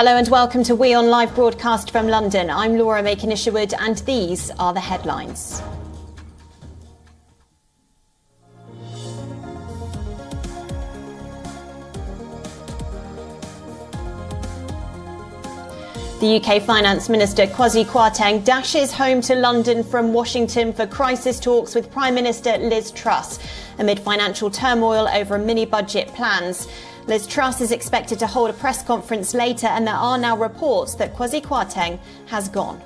Hello and welcome to WION Live Broadcast from London. I'm Laura Makin-Isherwood and these are the headlines. The UK Finance Minister Kwasi Kwarteng dashes home to London from Washington for crisis talks with Prime Minister Liz Truss amid financial turmoil over mini-budget plans. Liz Truss is expected to hold a press conference later, and there are now reports that Kwasi Kwarteng has gone.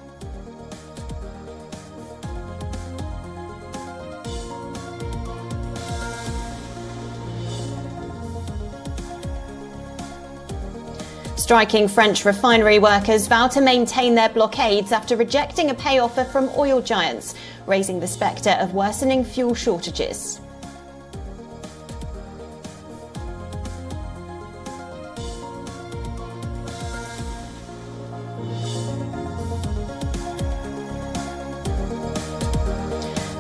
Striking French refinery workers vow to maintain their blockades after rejecting a pay offer from oil giants, raising the spectre of worsening fuel shortages.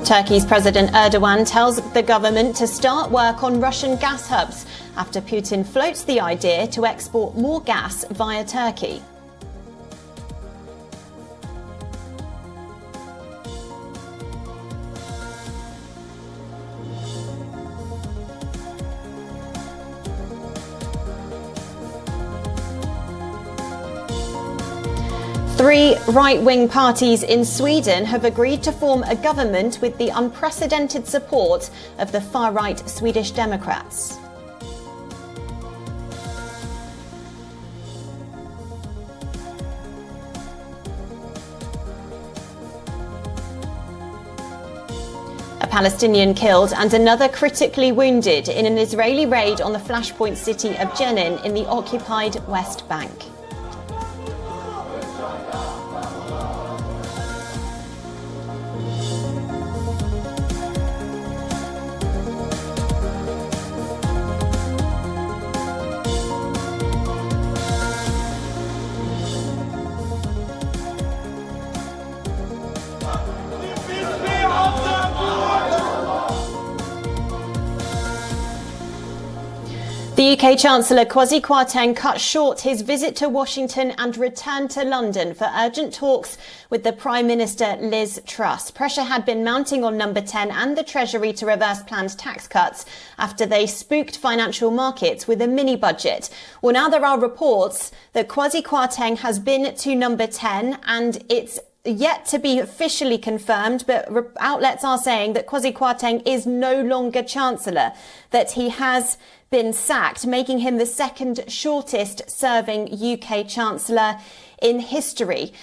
Turkey's President Erdogan tells the government to start work on Russian gas hubs after Putin floats the idea to export more gas via Turkey. Three right-wing parties in Sweden have agreed to form a government with the unprecedented support of the far-right Swedish Democrats. A Palestinian killed and another critically wounded in an Israeli raid on the flashpoint city of Jenin in the occupied West Bank. The UK Chancellor Kwasi Kwarteng cut short his visit to Washington and returned to London for urgent talks with the Prime Minister Liz Truss. Pressure had been mounting on Number 10 and the Treasury to reverse planned tax cuts after they spooked financial markets with a mini-budget. Well, now there are reports that Kwasi Kwarteng has been to Number 10 and it's yet to be officially confirmed, but outlets are saying that Kwasi Kwarteng is no longer Chancellor, that he has been sacked, making him the second shortest serving UK Chancellor in history.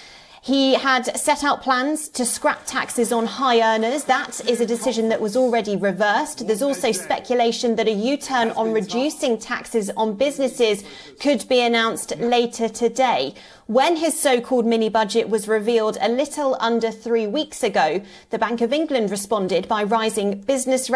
He had set out plans to scrap taxes on high earners. That is a decision that was already reversed. There's also speculation that a U-turn on reducing taxes on businesses could be announced later today. When his so-called mini-budget was revealed a little under 3 weeks ago, the Bank of England responded by rising interest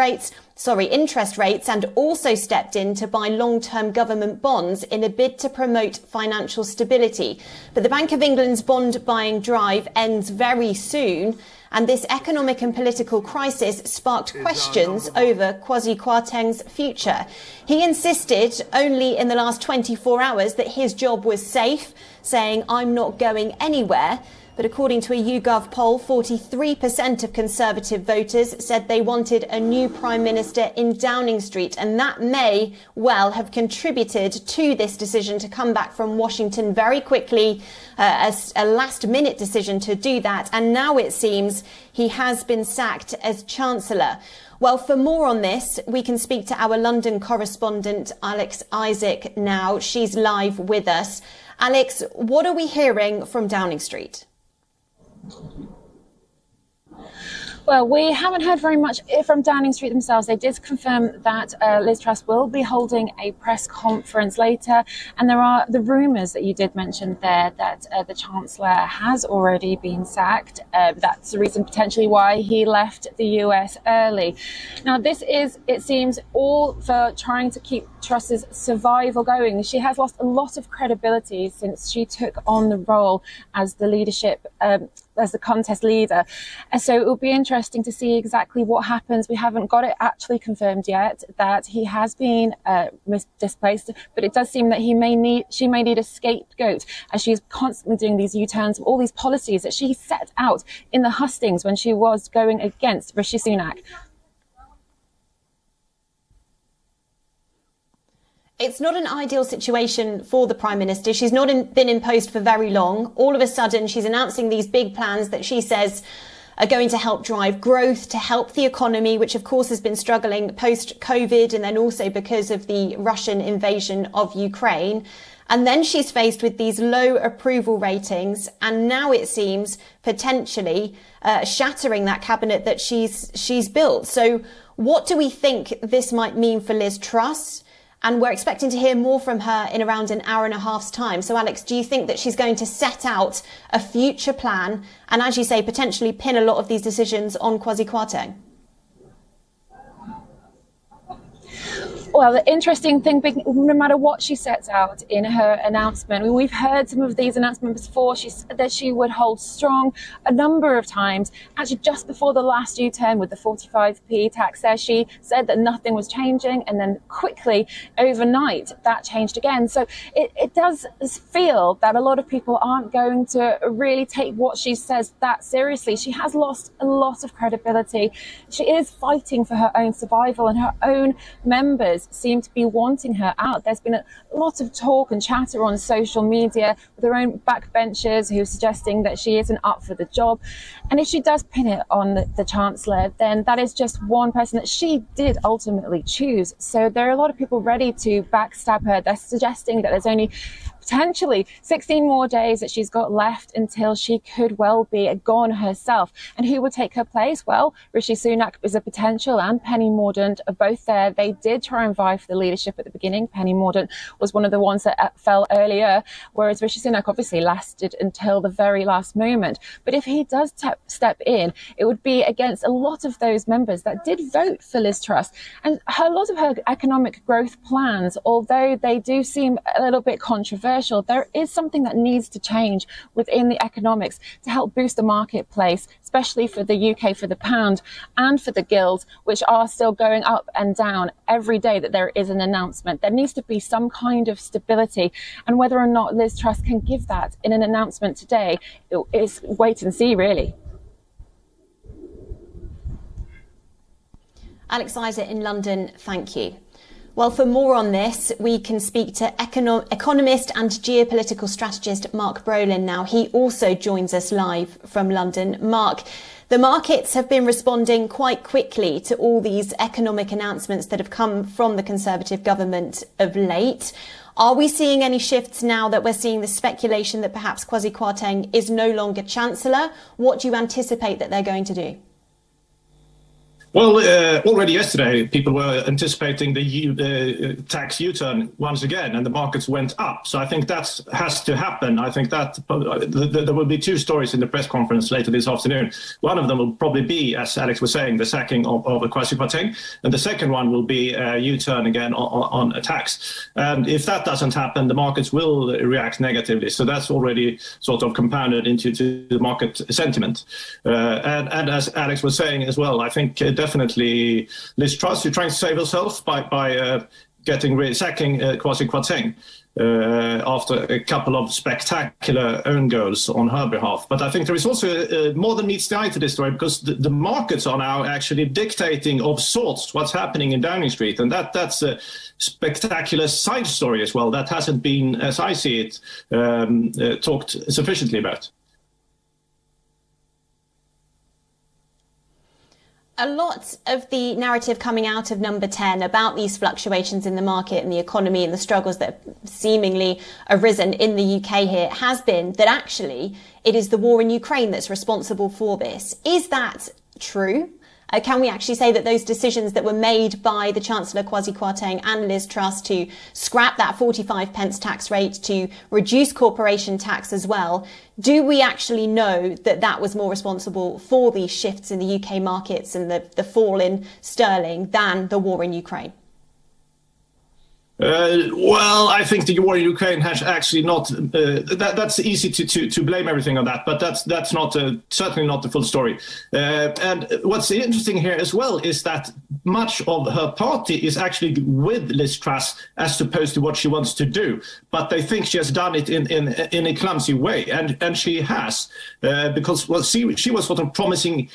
rates, and also stepped in to buy long-term government bonds in a bid to promote financial stability. But the Bank of England's bond buying drive ends very soon, and this economic and political crisis sparked questions over Kwasi Kwarteng's future. He insisted only in the last 24 hours that his job was safe, saying, "I'm not going anywhere." But according to a YouGov poll, 43% of Conservative voters said they wanted a new Prime Minister in Downing Street, and that may well have contributed to this decision to come back from Washington very quickly, as a last-minute decision to do that. And now it seems he has been sacked as Chancellor. Well, for more on this, we can speak to our London correspondent, Alex Isaac, now. She's live with us. Alex, what are we hearing from Downing Street? Well, we haven't heard very much from Downing Street themselves. They did confirm that Liz Truss will be holding a press conference later. And there are the rumours that you did mention there that the Chancellor has already been sacked. That's the reason potentially why he left the US early. Now, this is, it seems, all for trying to keep Truss's survival going. She has lost a lot of credibility since she took on the role as the leadership as the contest leader. And so it will be interesting to see exactly what happens. We haven't got it actually confirmed yet that he has been displaced, but it does seem that she may need a scapegoat, as she's constantly doing these U-turns of all these policies that she set out in the hustings when she was going against Rishi Sunak. It's not an ideal situation for the Prime Minister. She's not been in post for very long. All of a sudden, she's announcing these big plans that she says are going to help drive growth, to help the economy, which of course has been struggling post-COVID, and then also because of the Russian invasion of Ukraine. And then she's faced with these low approval ratings, and now it seems potentially shattering that cabinet that she's built. So what do we think this might mean for Liz Truss? And we're expecting to hear more from her in around an hour and a half's time. So, Alex, do you think that she's going to set out a future plan and, as you say, potentially pin a lot of these decisions on Kwasi Kwarteng? Well, the interesting thing, no matter what she sets out in her announcement, we've heard some of these announcements before. She said that she would hold strong a number of times. Actually, just before the last U-turn with the 45p tax there, she said that nothing was changing, and then quickly, overnight, that changed again. So it does feel that a lot of people aren't going to really take what she says that seriously. She has lost a lot of credibility. She is fighting for her own survival, and her own members seem to be wanting her out. There's been a lot of talk and chatter on social media with her own backbenchers who are suggesting that she isn't up for the job. And if she does pin it on the Chancellor, then that is just one person that she did ultimately choose. So there are a lot of people ready to backstab her. They're suggesting that there's only potentially 16 more days that she's got left until she could well be gone herself. And who will take her place? Well, Rishi Sunak is a potential, and Penny Mordaunt are both there. They did try and vie for the leadership at the beginning. Penny Mordaunt was one of the ones that fell earlier, whereas Rishi Sunak obviously lasted until the very last moment. But if he does step in, it would be against a lot of those members that did vote for Liz Truss. And a lot of her economic growth plans, although they do seem a little bit controversial, there is something that needs to change within the economics to help boost the marketplace, especially for the UK, for the pound and for the guild, which are still going up and down every day that there is an announcement. There needs to be some kind of stability, and whether or not Liz Truss can give that in an announcement today is wait and see, really. Alex Isa in London, thank you. Well, for more on this, we can speak to economist and geopolitical strategist Mark Brolin now. He also joins us live from London. Mark, the markets have been responding quite quickly to all these economic announcements that have come from the Conservative government of late. Are we seeing any shifts now that we're seeing the speculation that perhaps Kwasi Kwarteng is no longer Chancellor? What do you anticipate that they're going to do? Well, already yesterday, people were anticipating the tax U-turn once again, and the markets went up. So I think that has to happen. I think that there will be two stories in the press conference later this afternoon. One of them will probably be, as Alex was saying, the sacking of Kwasi Kwarteng, and the second one will be a U-turn again on a tax. And if that doesn't happen, the markets will react negatively. So that's already sort of compounded into the market sentiment. And as Alex was saying as well, I think definitely Liz Truss, who's trying to save herself by sacking Kwasi Kwarteng after a couple of spectacular own goals on her behalf. But I think there is also more than meets the eye to this story, because the markets are now actually dictating of sorts what's happening in Downing Street, and that's a spectacular side story as well that hasn't been, as I see it, talked sufficiently about. A lot of the narrative coming out of Number 10 about these fluctuations in the market and the economy and the struggles that have seemingly arisen in the UK here has been that actually it is the war in Ukraine that's responsible for this. Is that true? Can we actually say that those decisions that were made by the Chancellor Kwasi Kwarteng and Liz Truss to scrap that 45 pence tax rate, to reduce corporation tax as well, do we actually know that that was more responsible for these shifts in the UK markets and the fall in sterling than the war in Ukraine? Well, I think the war in Ukraine has actually not. That's easy to blame everything on that, but that's not certainly not the full story. And what's interesting here as well is that much of her party is actually with Liz Truss as opposed to what she wants to do, but they think she has done it in a clumsy way, and she has, because she was sort of promising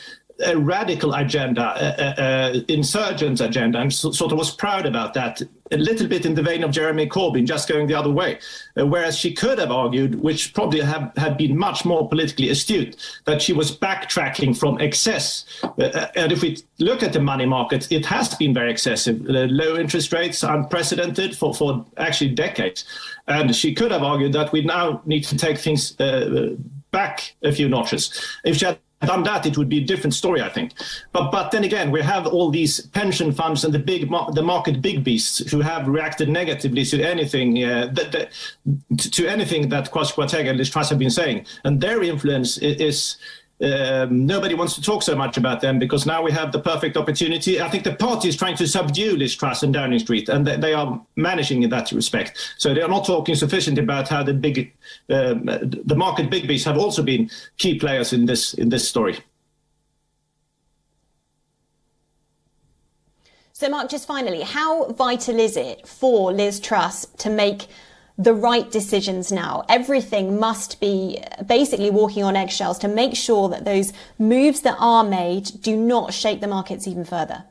a radical agenda, insurgent agenda, and sort of was proud about that, a little bit in the vein of Jeremy Corbyn, just going the other way. Whereas she could have argued, which probably had been much more politically astute, that she was backtracking from excess. And if we look at the money market, it has been very excessive. Low interest rates, unprecedented for actually decades. And she could have argued that we now need to take things back a few notches. If she had done that, it would be a different story, I think. But then again, we have all these pension funds and the market big beasts who have reacted negatively to anything to anything that Kwasi Kwarteng and Liz Truss have been saying, and their influence is. Nobody wants to talk so much about them because now we have the perfect opportunity. I think the party is trying to subdue Liz Truss and Downing Street, and they are managing in that respect. So they are not talking sufficiently about how the market big beasts have also been key players in this story. So, Mark, just finally, how vital is it for Liz Truss to make the right decisions now? Everything must be basically walking on eggshells to make sure that those moves that are made do not shake the markets even further.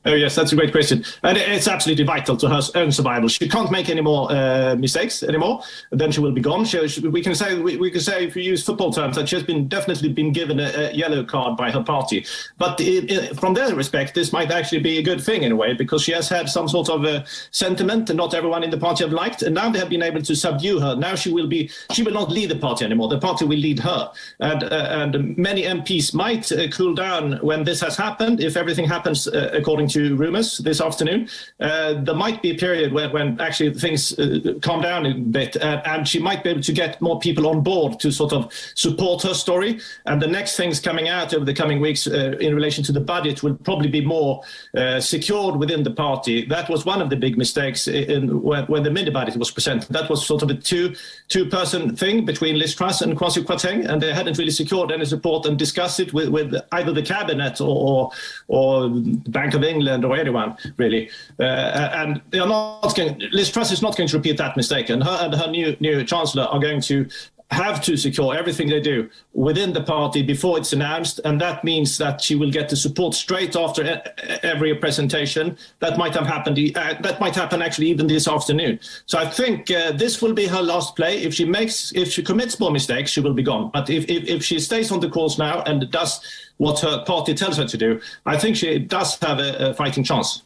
Oh, yes, that's a great question. And it's absolutely vital to her own survival. She can't make any more mistakes anymore. Then she will be gone. We can say, if we use football terms, that she has definitely been given a yellow card by her party. But from their respect, this might actually be a good thing in a way, because she has had some sort of sentiment and not everyone in the party have liked. And now they have been able to subdue her. Now she will not lead the party anymore. The party will lead her. And many MPs might cool down when this has happened. If everything happens according to rumours this afternoon, there might be a period when actually things calm down a bit, and she might be able to get more people on board to sort of support her story. And the next things coming out over the coming weeks in relation to the budget will probably be more secured within the party. That was one of the big mistakes when the mini budget was presented. That was sort of a two-person thing between Liz Truss and Kwasi Kwarteng, and they hadn't really secured any support and discussed it with either the cabinet or Bank of England or anyone, really. And they are not Liz Truss is not going to repeat that mistake, and her new Chancellor are going to have to secure everything they do within the party before it's announced, and that means that she will get the support straight after every presentation. That might have happened. That might happen actually even this afternoon. So I think this will be her last play. If she commits more mistakes, she will be gone. But if she stays on the course now and does what her party tells her to do, I think she does have a fighting chance.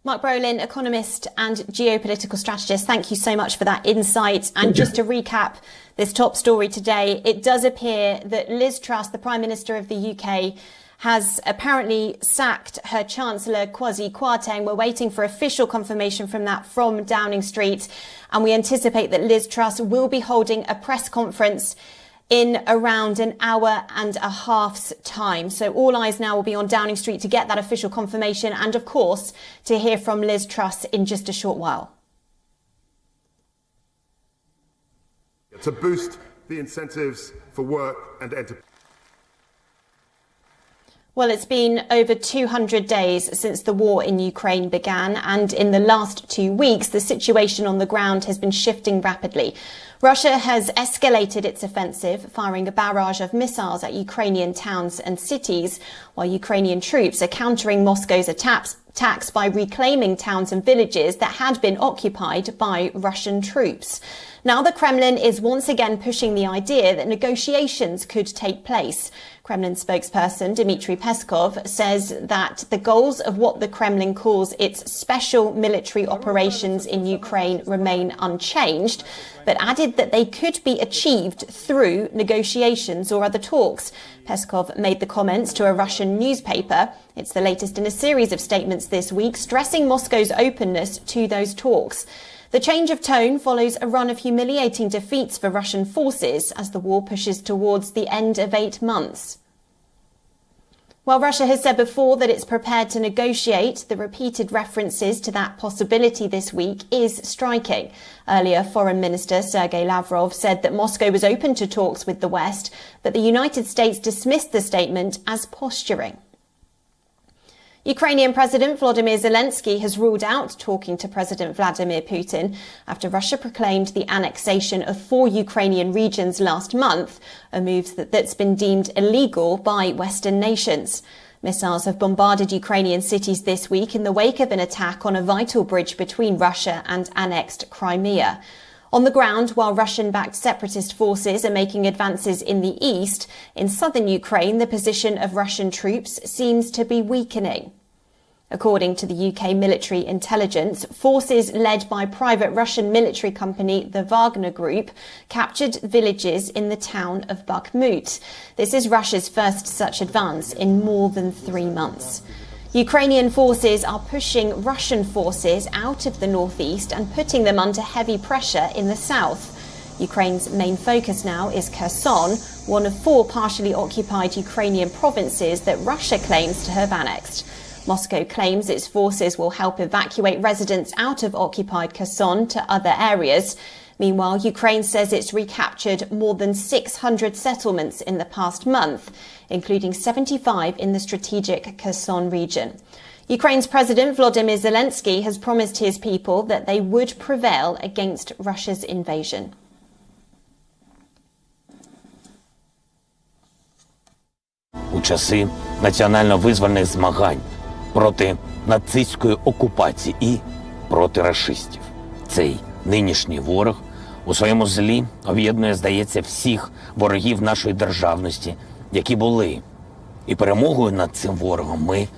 Mark Brolin, economist and geopolitical strategist, thank you so much for that insight. And just to recap this top story today, it does appear that Liz Truss, the Prime Minister of the UK, has apparently sacked her Chancellor Kwasi Kwarteng. We're waiting for official confirmation from Downing Street. And we anticipate that Liz Truss will be holding a press conference in around an hour and a half's time. So all eyes now will be on Downing Street to get that official confirmation and, of course, to hear from Liz Truss in just a short while. To boost the incentives for work and enterprise. Well, it's been over 200 days since the war in Ukraine began, and in the last 2 weeks, the situation on the ground has been shifting rapidly. Russia has escalated its offensive, firing a barrage of missiles at Ukrainian towns and cities, while Ukrainian troops are countering Moscow's attacks by reclaiming towns and villages that had been occupied by Russian troops. Now the Kremlin is once again pushing the idea that negotiations could take place. Kremlin spokesperson Dmitry Peskov says that the goals of what the Kremlin calls its special military operations in Ukraine remain unchanged, but added that they could be achieved through negotiations or other talks. Peskov made the comments to a Russian newspaper. It's the latest in a series of statements this week, stressing Moscow's openness to those talks. The change of tone follows a run of humiliating defeats for Russian forces as the war pushes towards the end of 8 months. While Russia has said before that it's prepared to negotiate, the repeated references to that possibility this week is striking. Earlier, Foreign Minister Sergei Lavrov said that Moscow was open to talks with the West, but the United States dismissed the statement as posturing. Ukrainian President Volodymyr Zelensky has ruled out talking to President Vladimir Putin after Russia proclaimed the annexation of 4 Ukrainian regions last month, a move that's been deemed illegal by Western nations. Missiles have bombarded Ukrainian cities this week in the wake of an attack on a vital bridge between Russia and annexed Crimea. On the ground, while Russian-backed separatist forces are making advances in the east, in southern Ukraine, the position of Russian troops seems to be weakening. According to the UK military intelligence, forces led by private Russian military company the Wagner Group captured villages in the town of Bakhmut. This is Russia's first such advance in more than 3 months. Ukrainian forces are pushing Russian forces out of the northeast and putting them under heavy pressure in the south. Ukraine's main focus now is Kherson, one of 4 partially occupied Ukrainian provinces that Russia claims to have annexed. Moscow claims its forces will help evacuate residents out of occupied Kherson to other areas. Meanwhile, Ukraine says it's recaptured more than 600 settlements in the past month, including 75 in the strategic Kherson region. Ukraine's President Volodymyr Zelensky has promised his people that they would prevail against Russia's invasion. У часи національно-визвольних змагань проти нацистської окупації і проти рашистів. Цей нинішній ворог у своєму злі об'єднує, здається, всіх ворогів нашої державності, які були. І перемогою над цим ворогом ми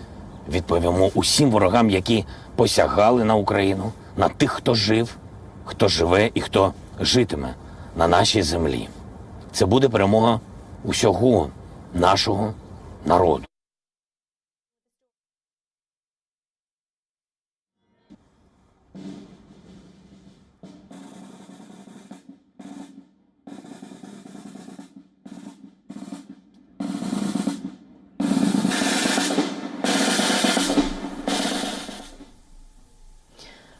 відповімо усім ворогам, які посягали на Україну, на тих, хто жив, хто живе і хто житиме на нашій землі. Це буде перемога усього нашого народу.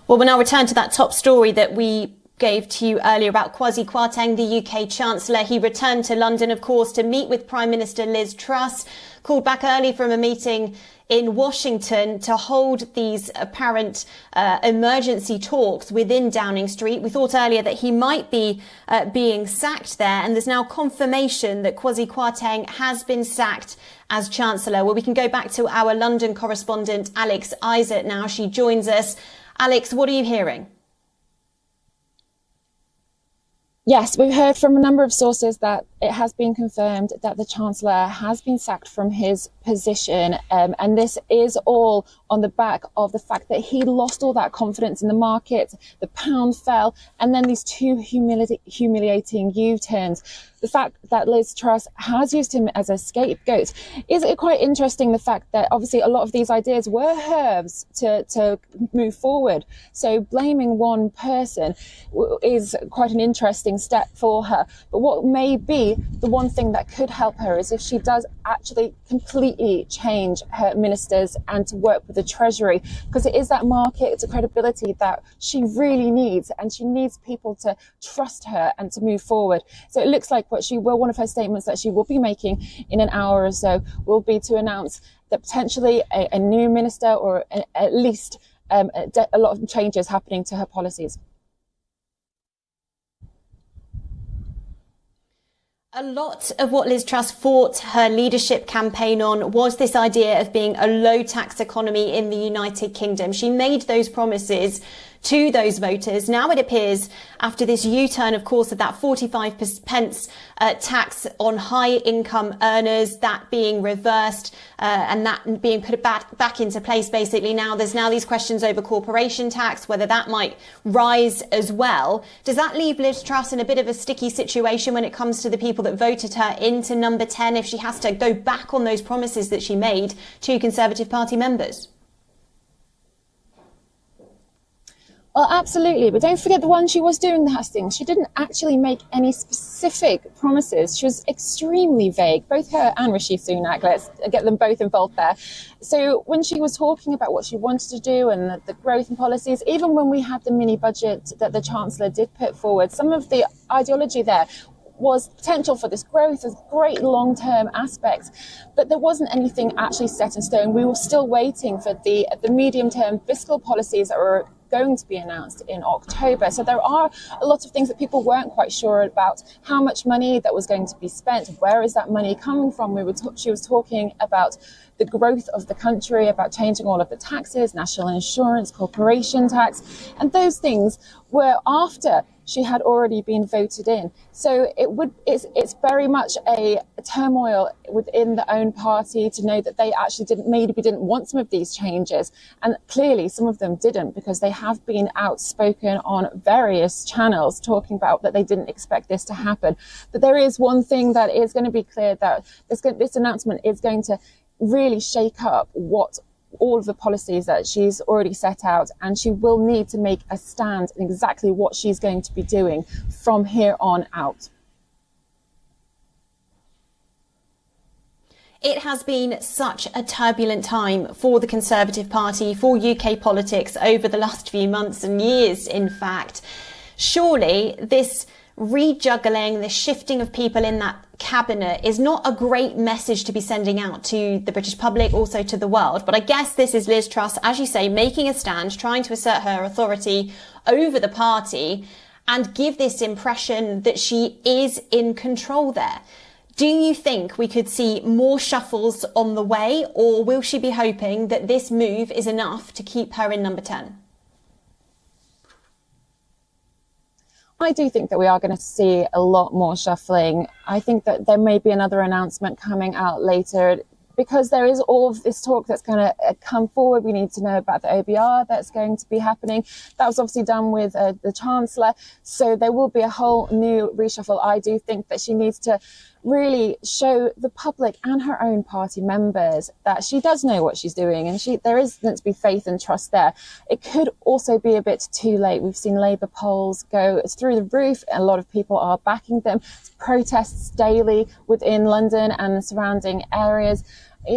Well, we'll now return to that top story that we gave to you earlier about Kwasi Kwarteng, the UK Chancellor. He returned to London, of course, to meet with Prime Minister Liz Truss, called back early from a meeting in Washington to hold these apparent emergency talks within Downing Street. We thought earlier that he might be being sacked there, and there's now confirmation that Kwasi Kwarteng has been sacked as Chancellor. Well, we can go back to our London correspondent, Alex Isaac, now. She joins us. Alex, what are you hearing? Yes, we've heard from a number of sources that it has been confirmed that the Chancellor has been sacked from his position. And this is all on the back of the fact that he lost all that confidence in the market, the pound fell, and then these 2 humiliating U-turns. The fact that Liz Truss has used him as a scapegoat. Is it quite interesting, the fact that obviously a lot of these ideas were hers to move forward? So blaming one person is quite an interesting step for her. But what may be the one thing that could help her is if she does actually completely change her ministers and to work with the Treasury, because it is that market, it's a credibility that she really needs, and she needs people to trust her and to move forward. So it looks like one of her statements that she will be making in an hour or so will be to announce that potentially a new minister, or at least a lot of changes happening to her policies. A lot of what Liz Truss fought her leadership campaign on was this idea of being a low-tax economy in the United Kingdom. She made those promises to those voters. Now it appears, after this U-turn, of course, of that 45p tax on high-income earners, that being reversed and that being put back into place, basically. There's now these questions over corporation tax, whether that might rise as well. Does that leave Liz Truss in a bit of a sticky situation when it comes to the people that voted her into number 10, if she has to go back on those promises that she made to Conservative Party members? Well, absolutely. But don't forget the one she was doing the hustings. She didn't actually make any specific promises. She was extremely vague, both her and Rishi Sunak. Let's get them both involved there. So when she was talking about what she wanted to do and the growth and policies, even when we had the mini budget that the Chancellor did put forward, some of the ideology there was potential for this growth, as great long-term aspects, but there wasn't anything actually set in stone. We were still waiting for the medium-term fiscal policies that were going to be announced in October. So there are a lot of things that people weren't quite sure about. How much money that was going to be spent? Where is that money coming from? She was talking about the growth of the country, about changing all of the taxes, national insurance, corporation tax, and those things were after she had already been voted in. So it's very much a turmoil within the own party to know that they actually didn't want some of these changes. And clearly some of them didn't, because they have been outspoken on various channels talking about that they didn't expect this to happen. But there is one thing that is going to be clear, that this announcement is going to really shake up all of the policies that she's already set out, and she will need to make a stand in exactly what she's going to be doing from here on out. It has been such a turbulent time for the Conservative Party, for UK politics over the last few months and years, in fact. Surely this rejuggling, the shifting of people in that cabinet is not a great message to be sending out to the British public, also to the world. But I guess this is Liz Truss, as you say, making a stand, trying to assert her authority over the party and give this impression that she is in control there. Do you think we could see more shuffles on the way, or will she be hoping that this move is enough to keep her in number 10? I do think that we are going to see a lot more shuffling. I think that there may be another announcement coming out later, because there is all of this talk that's going to come forward. We need to know about the OBR that's going to be happening. That was obviously done with the Chancellor. So there will be a whole new reshuffle. I do think that she needs to really show the public and her own party members that she does know what she's doing, and there is meant to be faith and trust there. It could also be a bit too late. We've seen Labour polls go through the roof. A lot of people are backing them. Protests daily within London and the surrounding areas.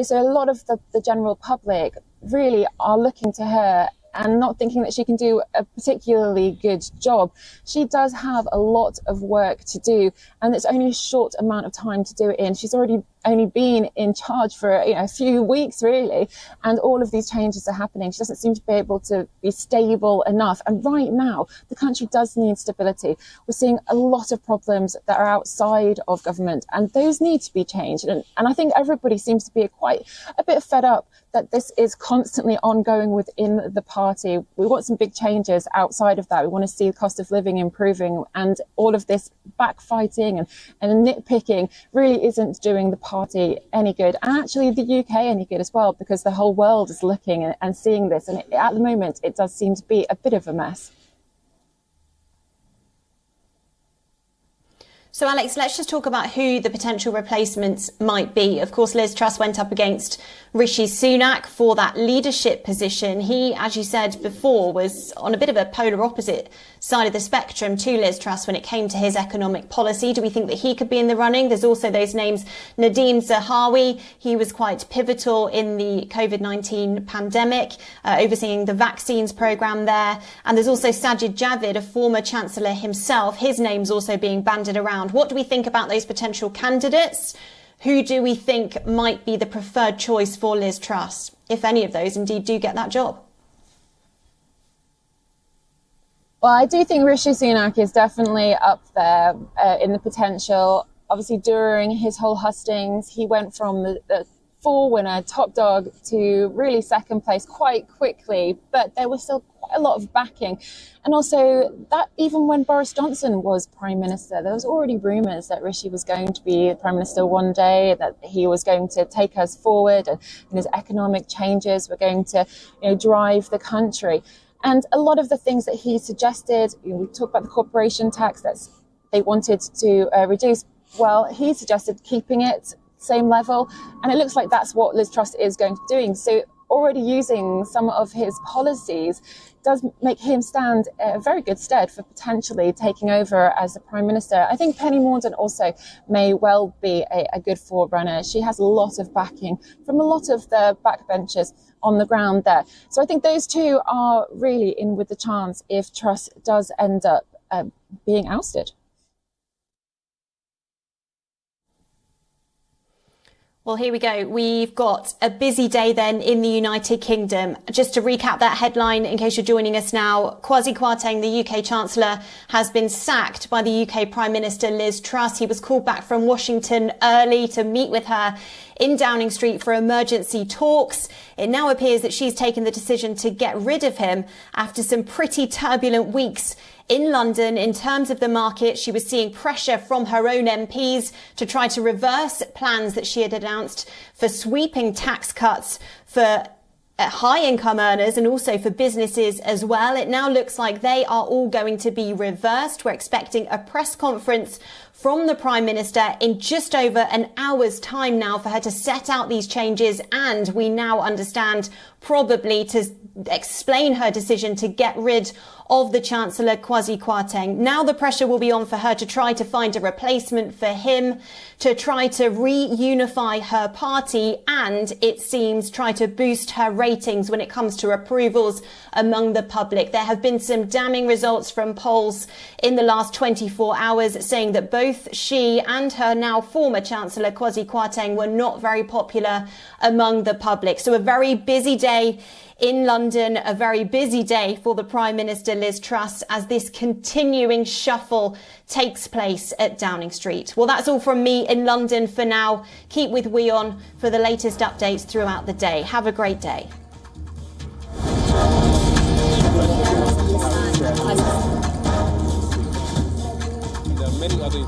So a lot of the general public really are looking to her and not thinking that she can do a particularly good job. She does have a lot of work to do, and it's only a short amount of time to do it in. She's already only been in charge for a few weeks, really, and all of these changes are happening. She doesn't seem to be able to be stable enough. And right now, the country does need stability. We're seeing a lot of problems that are outside of government, and those need to be changed. And I think everybody seems to be quite a bit fed up that this is constantly ongoing within the party. We want some big changes outside of that. We want to see the cost of living improving, and all of this backfighting and nitpicking really isn't doing the party any good, and actually the UK any good as well, because the whole world is looking and seeing this, and at the moment it does seem to be a bit of a mess. So Alex, let's just talk about who the potential replacements might be. Of course, Liz Truss went up against Rishi Sunak for that leadership position. He, as you said before, was on a bit of a polar opposite side of the spectrum to Liz Truss when it came to his economic policy. Do we think that he could be in the running? There's also those names, Nadhim Zahawi. He was quite pivotal in the COVID-19 pandemic, overseeing the vaccines programme there. And there's also Sajid Javid, a former Chancellor himself. His name's also being bandied around. What do we think about those potential candidates? Who do we think might be the preferred choice for Liz Truss, if any of those indeed do get that job? Well, I do think Rishi Sunak is definitely up there in the potential. Obviously, during his whole hustings, he went from the full winner, top dog, to really second place quite quickly, but there was still quite a lot of backing. And also that even when Boris Johnson was Prime Minister, there was already rumours that Rishi was going to be Prime Minister one day, that he was going to take us forward, and his economic changes were going to drive the country. And a lot of the things that he suggested, we talked about the corporation tax that they wanted to reduce. Well, he suggested keeping it same level, and it looks like that's what Liz Truss is going to be doing. So already using some of his policies does make him stand a very good stead for potentially taking over as the Prime Minister. I think Penny Mordaunt also may well be a good forerunner. She has a lot of backing from a lot of the backbenchers on the ground there. So I think those two are really in with the chance if Truss does end up being ousted. Well, here we go. We've got a busy day then in the United Kingdom. Just to recap that headline, in case you're joining us now, Kwasi Kwarteng, the UK Chancellor, has been sacked by the UK Prime Minister Liz Truss. He was called back from Washington early to meet with her in Downing Street for emergency talks. It now appears that she's taken the decision to get rid of him after some pretty turbulent weeks in London. In terms of the market, she was seeing pressure from her own MPs to try to reverse plans that she had announced for sweeping tax cuts for high-income earners and also for businesses as well. It now looks like they are all going to be reversed. We're expecting a press conference from the Prime Minister in just over an hour's time now for her to set out these changes, and we now understand probably to explain her decision to get rid of the Chancellor Kwasi Kwarteng. Now the pressure will be on for her to try to find a replacement for him, to try to reunify her party, and it seems try to boost her ratings when it comes to approvals among the public. There have been some damning results from polls in the last 24 hours saying that both she and her now former Chancellor Kwasi Kwarteng were not very popular among the public. So a very busy day in London, a very busy day for the Prime Minister Liz Truss as this continuing shuffle takes place at Downing Street. Well, that's all from me in London for now. Keep with WION for the latest updates throughout the day. Have a great day. There are many other